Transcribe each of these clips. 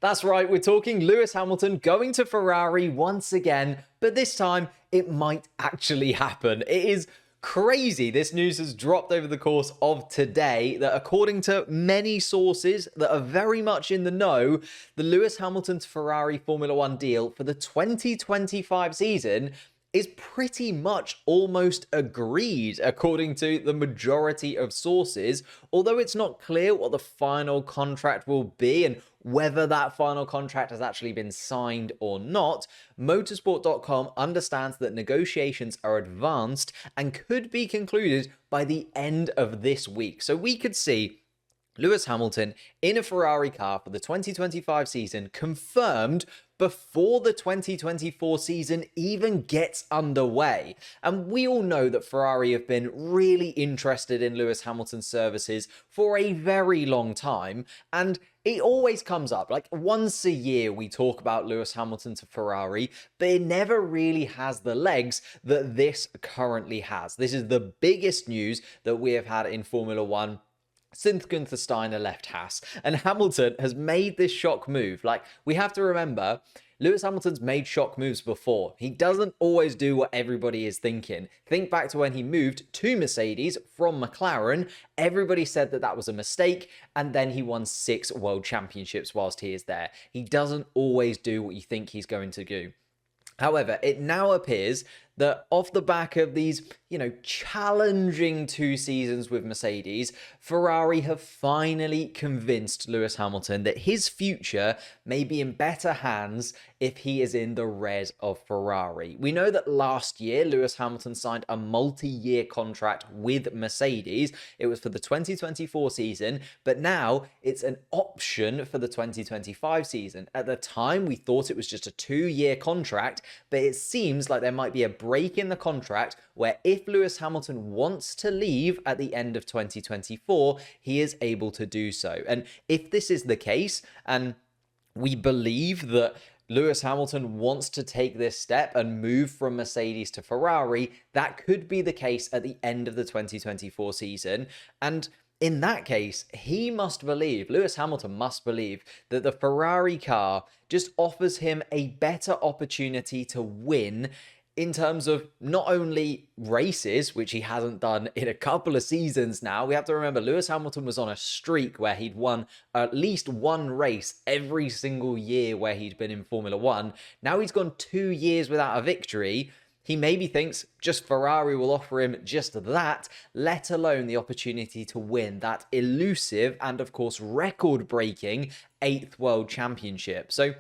That's right, we're talking Lewis Hamilton going to Ferrari once again, but this time it might actually happen. It is crazy. This news has dropped over the course of today that according to many sources that are very much in the know, the Lewis Hamilton to Ferrari Formula One deal for the 2025 season is pretty much almost agreed, according to the majority of sources, although it's not clear what the final contract will be and whether that final contract has actually been signed or not. Motorsport.com understands that negotiations are advanced and could be concluded by the end of this week. So we could see Lewis Hamilton in a Ferrari car for the 2025 season confirmed before the 2024 season even gets underway. And we all know that Ferrari have been really interested in Lewis Hamilton's services for a very long time, and it always comes up. Like once a year we talk about Lewis Hamilton to Ferrari, but it never really has the legs that this currently has. This is the biggest news that we have had in Formula One since Gunther Steiner left Haas, and Hamilton has made this shock move. Like, we have to remember, Lewis Hamilton's made shock moves before. He doesn't always do what everybody is thinking. Think back to when he moved to Mercedes from McLaren. Everybody said that that was a mistake, and then he won 6 world championships whilst he is there. He doesn't always do what you think he's going to do. However, it now appears that off the back of these, challenging 2 seasons with Mercedes, Ferrari have finally convinced Lewis Hamilton that his future may be in better hands if he is in the red of Ferrari. We know that last year, Lewis Hamilton signed a multi-year contract with Mercedes. It was for the 2024 season, but now it's an option for the 2025 season. At the time, we thought it was just a 2-year contract, but it seems like there might be a break in the contract where if Lewis Hamilton wants to leave at the end of 2024, he is able to do so. And if this is the case, and we believe that Lewis Hamilton wants to take this step and move from Mercedes to Ferrari, that could be the case at the end of the 2024 season. And in that case, Lewis Hamilton must believe that the Ferrari car just offers him a better opportunity to win in terms of not only races, which he hasn't done in a couple of seasons now. We have to remember Lewis Hamilton was on a streak where he'd won at least 1 race every single year where he'd been in Formula One. Now he's gone 2 years without a victory. He maybe thinks just Ferrari will offer him just that, let alone the opportunity to win that elusive and, of course, record-breaking 8th World Championship. So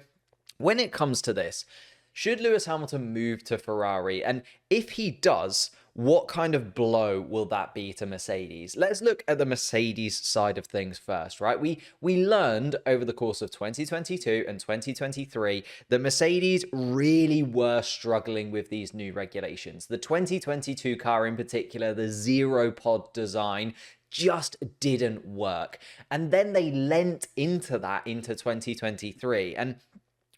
when it comes to this, should Lewis Hamilton move to Ferrari? And if he does, what kind of blow will that be to Mercedes? Let's look at the Mercedes side of things first, right? We learned over the course of 2022 and 2023 that Mercedes really were struggling with these new regulations. The 2022 car in particular, the zero pod design, just didn't work. And then they lent into that into 2023. And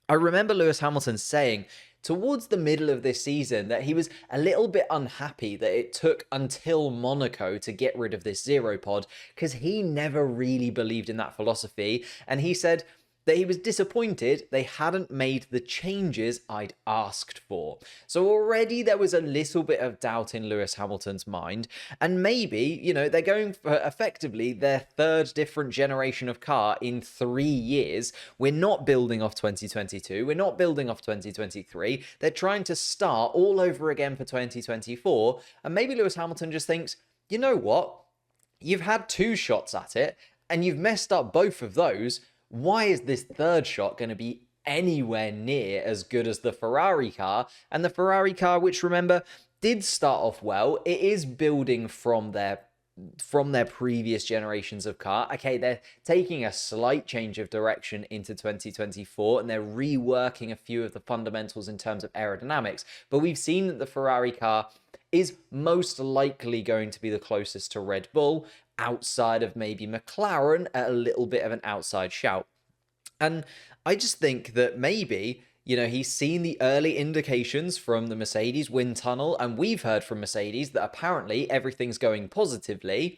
I remember Lewis Hamilton saying towards the middle of this season that he was a little bit unhappy that it took until Monaco to get rid of this zero pod because he never really believed in that philosophy. And he said that he was disappointed they hadn't made the changes I'd asked for. So already there was a little bit of doubt in Lewis Hamilton's mind. And maybe, they're going for effectively their 3rd different generation of car in 3 years. We're not building off 2022. We're not building off 2023. They're trying to start all over again for 2024. And maybe Lewis Hamilton just thinks, you know what? You've had 2 shots at it and you've messed up both of those. Why is this 3rd shot going to be anywhere near as good as the Ferrari car? And the Ferrari car, which remember, did start off well, it is building from their previous generations of car. Okay, they're taking a slight change of direction into 2024 and they're reworking a few of the fundamentals in terms of aerodynamics. But we've seen that the Ferrari car is most likely going to be the closest to Red Bull, outside of maybe McLaren at a little bit of an outside shout. And I just think that maybe, he's seen the early indications from the Mercedes wind tunnel, and we've heard from Mercedes that apparently everything's going positively.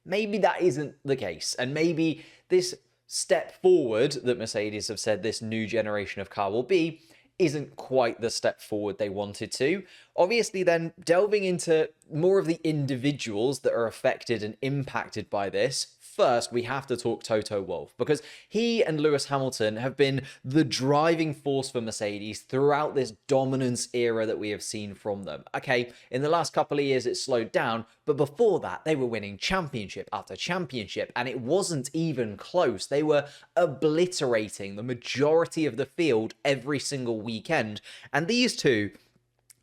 Maybe that isn't the case, and maybe this step forward that Mercedes have said this new generation of car will be isn't quite the step forward they wanted to. Obviously, then delving into more of the individuals that are affected and impacted by this, first we have to talk Toto Wolff, because he and Lewis Hamilton have been the driving force for Mercedes throughout this dominance era that we have seen from them. Okay, in the last couple of years it slowed down, but before that they were winning championship after championship, and it wasn't even close. They were obliterating the majority of the field every single weekend, and these two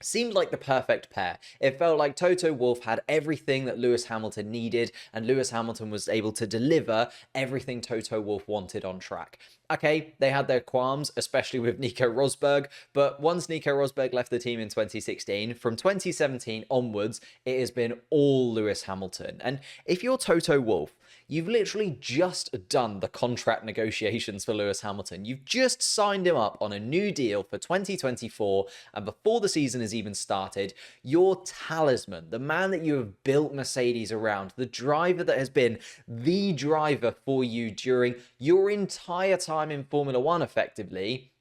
seemed like the perfect pair. It felt like Toto Wolff had everything that Lewis Hamilton needed, and Lewis Hamilton was able to deliver everything Toto Wolff wanted on track. Okay, they had their qualms, especially with Nico Rosberg, but once Nico Rosberg left the team in 2016, from 2017 onwards, it has been all Lewis Hamilton. And if you're Toto Wolff, you've literally just done the contract negotiations for Lewis Hamilton. You've just signed him up on a new deal for 2024, and before the season has even started, your talisman, the man that you have built Mercedes around, the driver that has been the driver for you during your entire time in Formula One, effectively,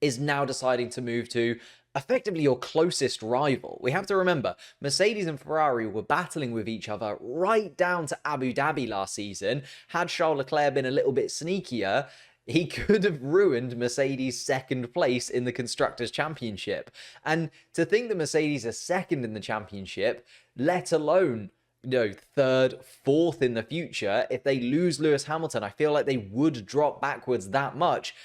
is now deciding to move to effectively your closest rival. We have to remember, Mercedes and Ferrari were battling with each other right down to Abu Dhabi last season. Had Charles Leclerc been a little bit sneakier, he could have ruined Mercedes' second place in the Constructors' Championship. And to think that Mercedes are second in the championship, let alone third, fourth in the future, if they lose Lewis Hamilton, I feel like they would drop backwards that much.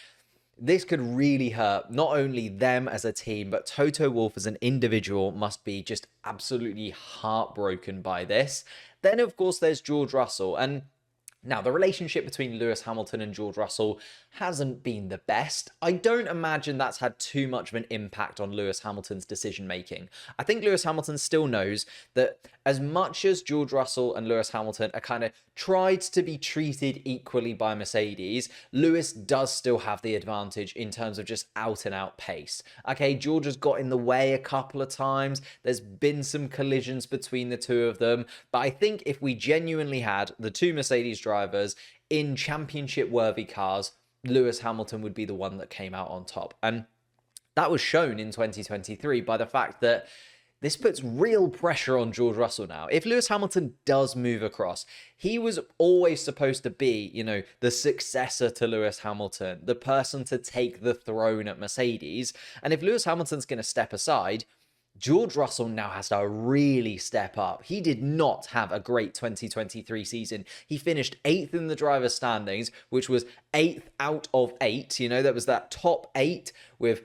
This could really hurt not only them as a team, but Toto Wolff as an individual must be just absolutely heartbroken by this. Then, of course, there's George Russell. And now, the relationship between Lewis Hamilton and George Russell hasn't been the best. I don't imagine that's had too much of an impact on Lewis Hamilton's decision-making. I think Lewis Hamilton still knows that as much as George Russell and Lewis Hamilton are kind of tried to be treated equally by Mercedes, Lewis does still have the advantage in terms of just out-and-out pace. Okay, George has got in the way a couple of times. There's been some collisions between the two of them. But I think if we genuinely had the two Mercedes drivers in championship-worthy cars, Lewis Hamilton would be the one that came out on top. And that was shown in 2023 by the fact that this puts real pressure on George Russell now. If Lewis Hamilton does move across, he was always supposed to be, the successor to Lewis Hamilton, the person to take the throne at Mercedes. And if Lewis Hamilton's going to step aside, George Russell now has to really step up. He did not have a great 2023 season. He finished 8th in the driver's standings, which was 8th out of 8. That was that top 8 with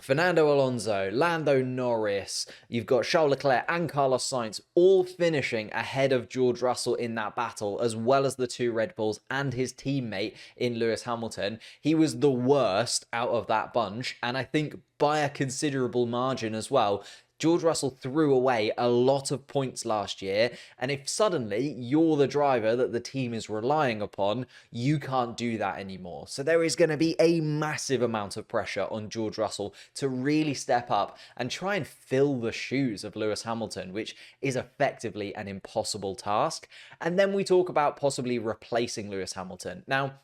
Fernando Alonso, Lando Norris, you've got Charles Leclerc and Carlos Sainz all finishing ahead of George Russell in that battle, as well as the two Red Bulls and his teammate in Lewis Hamilton. He was the worst out of that bunch, and I think by a considerable margin as well. George Russell threw away a lot of points last year, and if suddenly you're the driver that the team is relying upon, you can't do that anymore. So there is going to be a massive amount of pressure on George Russell to really step up and try and fill the shoes of Lewis Hamilton, which is effectively an impossible task. And then we talk about possibly replacing Lewis Hamilton. Now,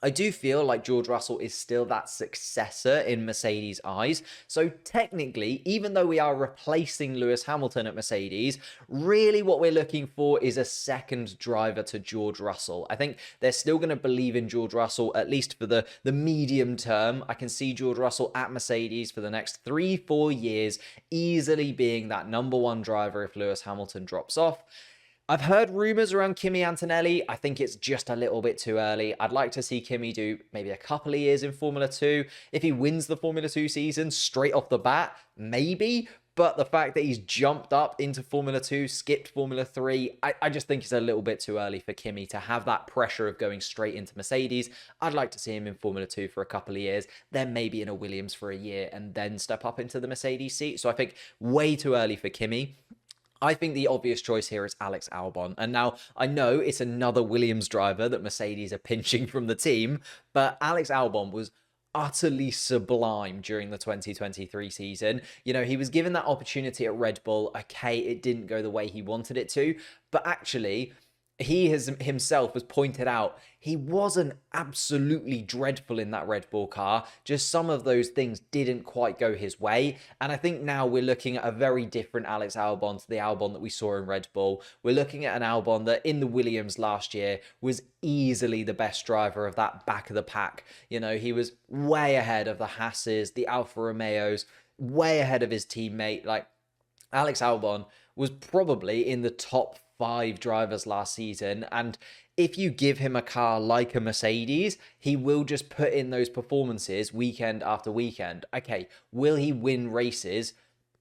I do feel like George Russell is still that successor in Mercedes' eyes. So technically, even though we are replacing Lewis Hamilton at Mercedes, really what we're looking for is a second driver to George Russell. I think they're still going to believe in George Russell, at least for the medium term. I can see George Russell at Mercedes for the next 3-4 years, easily being that number one driver if Lewis Hamilton drops off. I've heard rumours around Kimi Antonelli. I think it's just a little bit too early. I'd like to see Kimi do maybe a couple of years in Formula 2. If he wins the Formula 2 season straight off the bat, maybe. But the fact that he's jumped up into Formula 2, skipped Formula 3, I just think it's a little bit too early for Kimi to have that pressure of going straight into Mercedes. I'd like to see him in Formula 2 for a couple of years, then maybe in a Williams for a year, and then step up into the Mercedes seat. So I think way too early for Kimi. I think the obvious choice here is Alex Albon. And now I know it's another Williams driver that Mercedes are pinching from the team, but Alex Albon was utterly sublime during the 2023 season. He was given that opportunity at Red Bull. Okay, it didn't go the way he wanted it to, but actually, he has himself has pointed out he wasn't absolutely dreadful in that Red Bull car. Just some of those things didn't quite go his way. And I think now we're looking at a very different Alex Albon to the Albon that we saw in Red Bull. We're looking at an Albon that in the Williams last year was easily the best driver of that back of the pack. You know, he was way ahead of the Hasses, the Alfa Romeos, way ahead of his teammate. Like, Alex Albon was probably in the top 5 drivers last season, and if you give him a car like a Mercedes, he will just put in those performances weekend after weekend. Okay, will he win races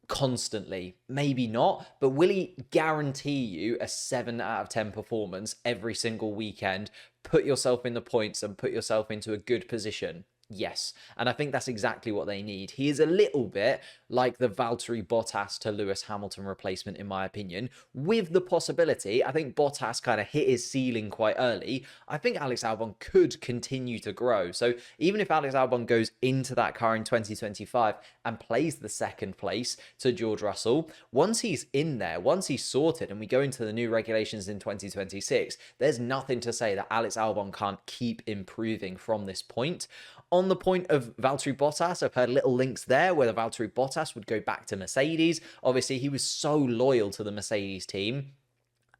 constantly? Maybe not, but will he guarantee you a 7 out of 10 performance every single weekend? Put yourself in the points and put yourself into a good position. Yes, and I think that's exactly what they need. He is a little bit like the Valtteri Bottas to Lewis Hamilton replacement, in my opinion, with the possibility, I think Bottas kind of hit his ceiling quite early. I think Alex Albon could continue to grow. So even if Alex Albon goes into that car in 2025 and plays the second place to George Russell, once he's in there, once he's sorted and we go into the new regulations in 2026, there's nothing to say that Alex Albon can't keep improving from this point. On the point of Valtteri Bottas, I've heard little links there whether Valtteri Bottas would go back to Mercedes. Obviously, he was so loyal to the Mercedes team.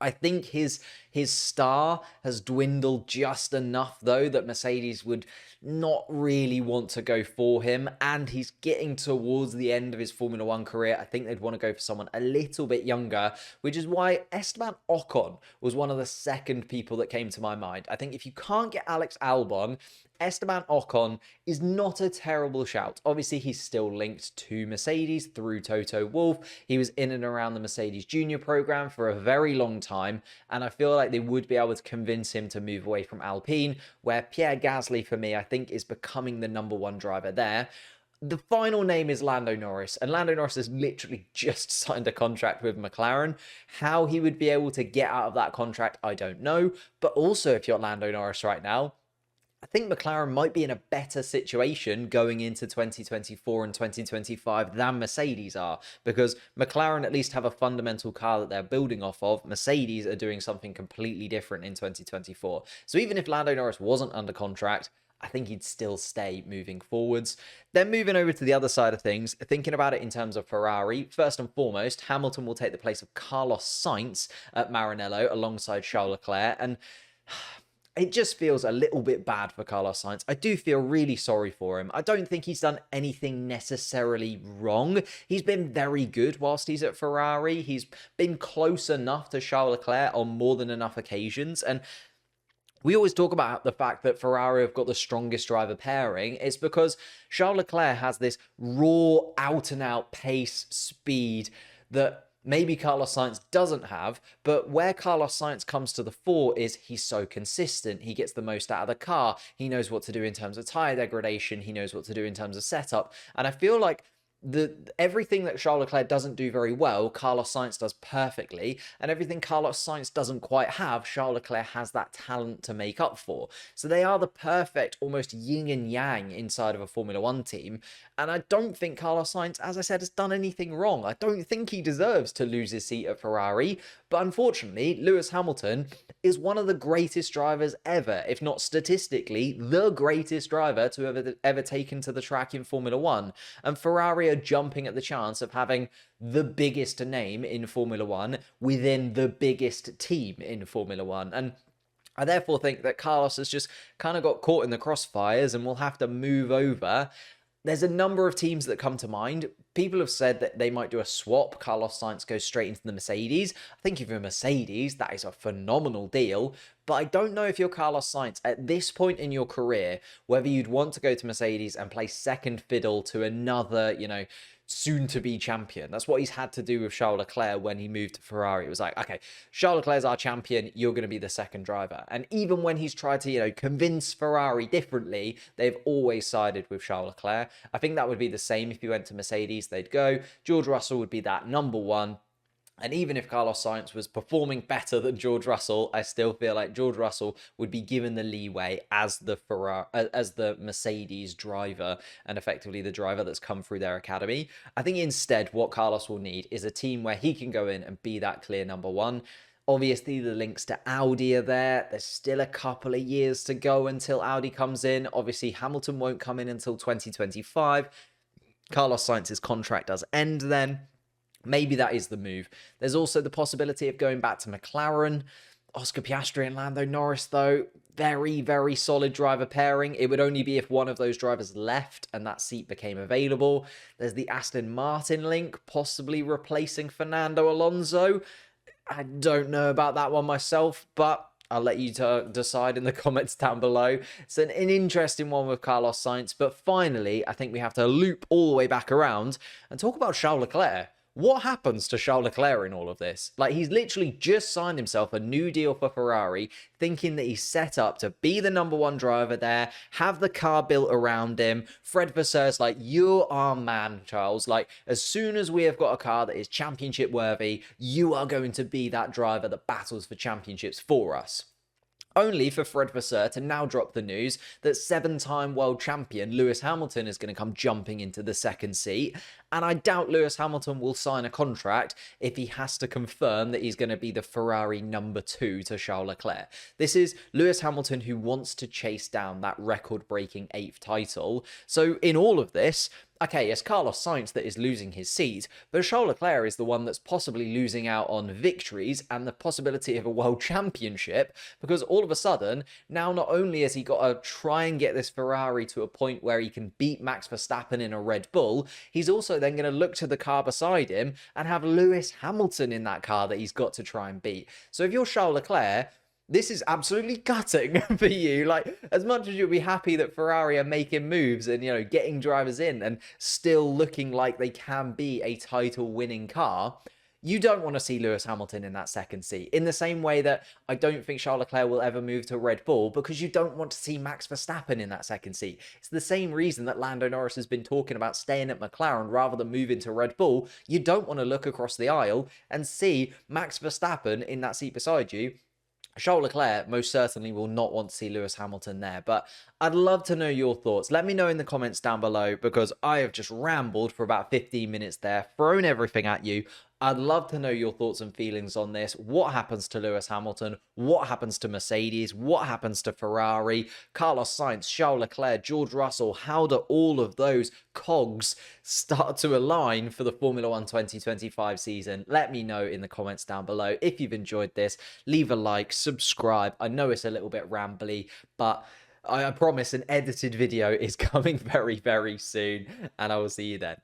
I think his star has dwindled just enough, though, that Mercedes would not really want to go for him. And he's getting towards the end of his Formula One career. I think they'd want to go for someone a little bit younger, which is why Esteban Ocon was one of the second people that came to my mind. I think if you can't get Alex Albon, Esteban Ocon is not a terrible shout. Obviously, he's still linked to Mercedes through Toto Wolff. He was in and around the Mercedes Junior program for a very long time, and I feel like they would be able to convince him to move away from Alpine, where Pierre Gasly, for me, I think is becoming the #1 driver there. The final name is Lando Norris, and Lando Norris has literally just signed a contract with McLaren. How he would be able to get out of that contract, I don't know. But also, if you're Lando Norris right now, I think McLaren might be in a better situation going into 2024 and 2025 than Mercedes are, because McLaren at least have a fundamental car that they're building off of. Mercedes are doing something completely different in 2024. So even if Lando Norris wasn't under contract, I think he'd still stay moving forwards. Then moving over to the other side of things, thinking about it in terms of Ferrari, first and foremost, Hamilton will take the place of Carlos Sainz at Maranello alongside Charles Leclerc, and it just feels a little bit bad for Carlos Sainz. I do feel really sorry for him. I don't think he's done anything necessarily wrong. He's been very good whilst he's at Ferrari. He's been close enough to Charles Leclerc on more than enough occasions. And we always talk about the fact that Ferrari have got the strongest driver pairing. It's because Charles Leclerc has this raw, out-and-out pace, speed that maybe Carlos Sainz doesn't have, but where Carlos Sainz comes to the fore is he's so consistent. He gets the most out of the car. He knows what to do in terms of tyre degradation. He knows what to do in terms of setup. And I feel like everything that Charles Leclerc doesn't do very well, Carlos Sainz does perfectly, and everything Carlos Sainz doesn't quite have, Charles Leclerc has that talent to make up for. So they are the perfect, almost yin and yang inside of a Formula One team, and I don't think Carlos Sainz, as I said, has done anything wrong. I don't think he deserves to lose his seat at Ferrari, but unfortunately, Lewis Hamilton is one of the greatest drivers ever, if not statistically, the greatest driver to have ever taken to the track in Formula One, and Ferrari are jumping at the chance of having the biggest name in Formula One within the biggest team in Formula One. And I therefore think that Carlos has just kind of got caught in the crossfires and will have to move over. There's a number of teams that come to mind. People have said that they might do a swap. Carlos Sainz goes straight into the Mercedes. I think if you're Mercedes, that is a phenomenal deal. But I don't know if you're Carlos Sainz at this point in your career, whether you'd want to go to Mercedes and play second fiddle to another, soon-to-be champion. That's what he's had to do with Charles Leclerc when he moved to Ferrari. It was like, okay, Charles Leclerc's our champion, you're going to be the second driver. And even when he's tried to, convince Ferrari differently, they've always sided with Charles Leclerc. I think that would be the same if he went to Mercedes. They'd go, George Russell would be that #1. And even if Carlos Sainz was performing better than George Russell, I still feel like George Russell would be given the leeway as the Mercedes driver and effectively the driver that's come through their academy. I think instead what Carlos will need is a team where he can go in and be that clear #1. Obviously, the links to Audi are there. There's still a couple of years to go until Audi comes in. Obviously, Hamilton won't come in until 2025. Carlos Sainz's contract does end then. Maybe that is the move. There's also the possibility of going back to McLaren. Oscar Piastri and Lando Norris, though, very, very solid driver pairing. It would only be if one of those drivers left and that seat became available. There's the Aston Martin link, possibly replacing Fernando Alonso. I don't know about that one myself, but I'll let you decide in the comments down below. It's an interesting one with Carlos Sainz, but finally, I think we have to loop all the way back around and talk about Charles Leclerc. What happens to Charles Leclerc in all of this? Like, he's literally just signed himself a new deal for Ferrari, thinking that he's set up to be the #1 driver there, have the car built around him. Fred Vasseurs like, "You are man, Charles. Like, as soon as we have got a car that is championship worthy, you are going to be that driver that battles for championships for us." Only for Fred Vasseur to now drop the news that 7-time world champion Lewis Hamilton is going to come jumping into the second seat. And I doubt Lewis Hamilton will sign a contract if he has to confirm that he's going to be the Ferrari #2 to Charles Leclerc. This is Lewis Hamilton who wants to chase down that record-breaking 8th title. So in all of this, okay, it's Carlos Sainz that is losing his seat, but Charles Leclerc is the one that's possibly losing out on victories and the possibility of a world championship, because all of a sudden, now not only has he got to try and get this Ferrari to a point where he can beat Max Verstappen in a Red Bull, he's also then going to look to the car beside him and have Lewis Hamilton in that car that he's got to try and beat. So if you're Charles Leclerc, this is absolutely gutting for you. Like, as much as you'll be happy that Ferrari are making moves and, you know, getting drivers in and still looking like they can be a title-winning car, you don't want to see Lewis Hamilton in that second seat. In the same way that I don't think Charles Leclerc will ever move to Red Bull, because you don't want to see Max Verstappen in that second seat. It's the same reason that Lando Norris has been talking about staying at McLaren rather than moving to Red Bull. You don't want to look across the aisle and see Max Verstappen in that seat beside you. Charles Leclerc most certainly will not want to see Lewis Hamilton there, but I'd love to know your thoughts. Let me know in the comments down below, because I have just rambled for about 15 minutes there, thrown everything at you. I'd love to know your thoughts and feelings on this. What happens to Lewis Hamilton? What happens to Mercedes? What happens to Ferrari? Carlos Sainz, Charles Leclerc, George Russell? How do all of those cogs start to align for the Formula 1 2025 season? Let me know in the comments down below. If you've enjoyed this, leave a like, subscribe. I know it's a little bit rambly, but I promise an edited video is coming very, very soon, and I will see you then.